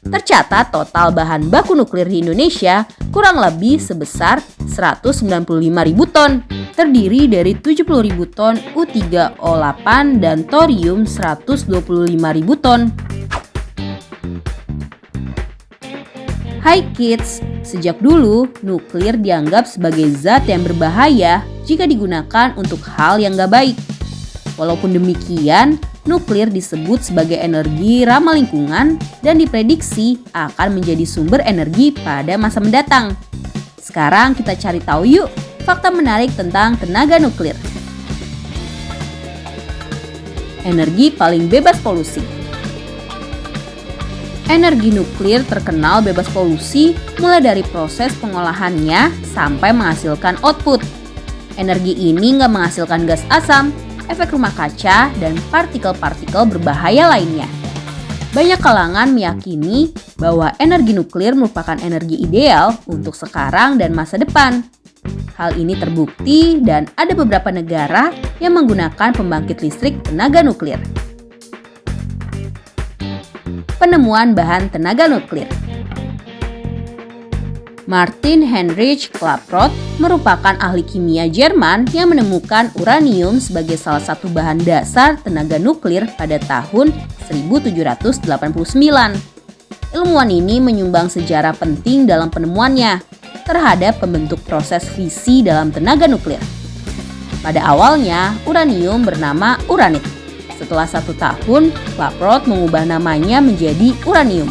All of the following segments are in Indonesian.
Tercatat total bahan baku nuklir di Indonesia kurang lebih sebesar 195.000 ton, terdiri dari 70.000 ton U3O8 dan thorium 125.000 ton. Hai kids, sejak dulu nuklir dianggap sebagai zat yang berbahaya jika digunakan untuk hal yang gak baik. Walaupun demikian, nuklir disebut sebagai energi ramah lingkungan dan diprediksi akan menjadi sumber energi pada masa mendatang. Sekarang kita cari tahu yuk fakta menarik tentang tenaga nuklir. Energi paling bebas polusi. Energi nuklir terkenal bebas polusi mulai dari proses pengolahannya sampai menghasilkan output. Energi ini nggak menghasilkan gas asam, efek rumah kaca, dan partikel-partikel berbahaya lainnya. Banyak kalangan meyakini bahwa energi nuklir merupakan energi ideal untuk sekarang dan masa depan. Hal ini terbukti dan ada beberapa negara yang menggunakan pembangkit listrik tenaga nuklir. Penemuan bahan tenaga nuklir. Martin Heinrich Klaproth merupakan ahli kimia Jerman yang menemukan uranium sebagai salah satu bahan dasar tenaga nuklir pada tahun 1789. Ilmuwan ini menyumbang sejarah penting dalam penemuannya terhadap pembentuk proses fisi dalam tenaga nuklir. Pada awalnya, uranium bernama uranit. Setelah 1 tahun, Klaproth mengubah namanya menjadi uranium.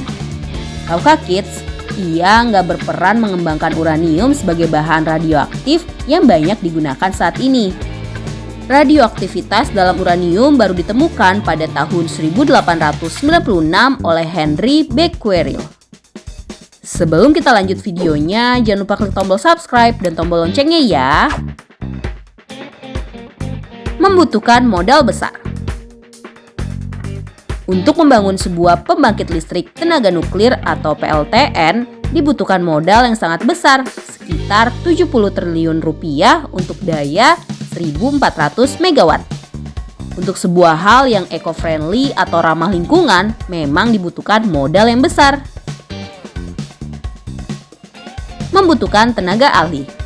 Tahukah kids, ia nggak berperan mengembangkan uranium sebagai bahan radioaktif yang banyak digunakan saat ini. Radioaktivitas dalam uranium baru ditemukan pada tahun 1896 oleh Henry Becquerel. Sebelum kita lanjut videonya, jangan lupa klik tombol subscribe dan tombol loncengnya ya. Membutuhkan modal besar. Untuk membangun sebuah pembangkit listrik tenaga nuklir atau PLTN, dibutuhkan modal yang sangat besar, sekitar 70 triliun rupiah untuk daya 1.400 megawatt. Untuk sebuah hal yang eco-friendly atau ramah lingkungan, memang dibutuhkan modal yang besar. Membutuhkan tenaga ahli.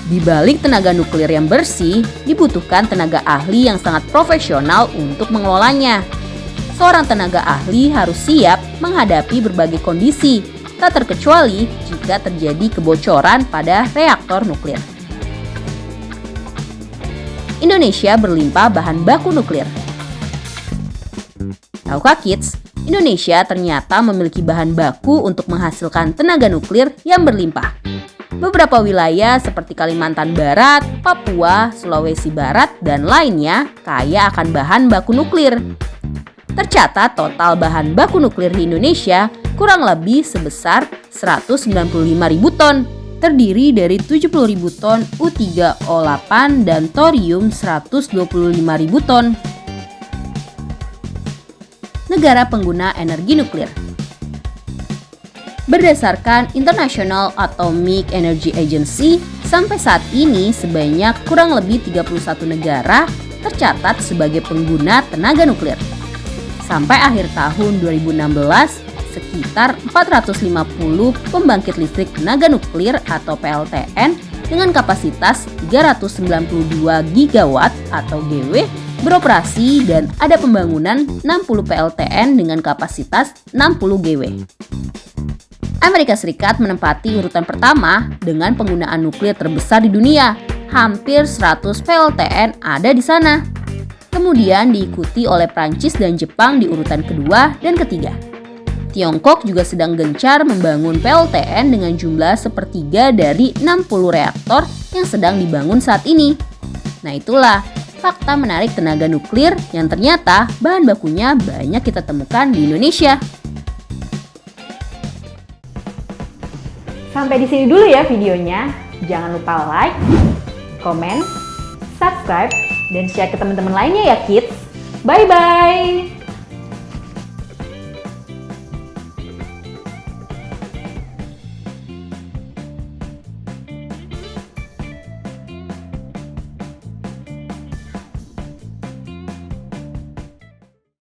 Di balik tenaga nuklir yang bersih, dibutuhkan tenaga ahli yang sangat profesional untuk mengelolanya. Seorang tenaga ahli harus siap menghadapi berbagai kondisi, tak terkecuali jika terjadi kebocoran pada reaktor nuklir. Indonesia berlimpah bahan baku nuklir. Tahukah kids, Indonesia ternyata memiliki bahan baku untuk menghasilkan tenaga nuklir yang berlimpah. Beberapa wilayah seperti Kalimantan Barat, Papua, Sulawesi Barat, dan lainnya kaya akan bahan baku nuklir. Tercatat total bahan baku nuklir di Indonesia kurang lebih sebesar 195.000 ton, terdiri dari 70.000 ton U3O8 dan thorium 125.000 ton. Negara pengguna energi nuklir. Berdasarkan International Atomic Energy Agency, sampai saat ini sebanyak kurang lebih 31 negara tercatat sebagai pengguna tenaga nuklir. Sampai akhir tahun 2016, sekitar 450 pembangkit listrik tenaga nuklir atau PLTN dengan kapasitas 392 gigawatt atau GW beroperasi dan ada pembangunan 60 PLTN dengan kapasitas 60 GW. Amerika Serikat menempati urutan pertama dengan penggunaan nuklir terbesar di dunia. Hampir 100 PLTN ada di sana. Kemudian diikuti oleh Prancis dan Jepang di urutan kedua dan ketiga. Tiongkok juga sedang gencar membangun PLTN dengan jumlah sepertiga dari 60 reaktor yang sedang dibangun saat ini. Nah itulah fakta menarik tenaga nuklir yang ternyata bahan bakunya banyak kita temukan di Indonesia. Sampai di sini dulu ya videonya. Jangan lupa like, komen, subscribe, dan share ke teman-teman lainnya ya kids. Bye-bye!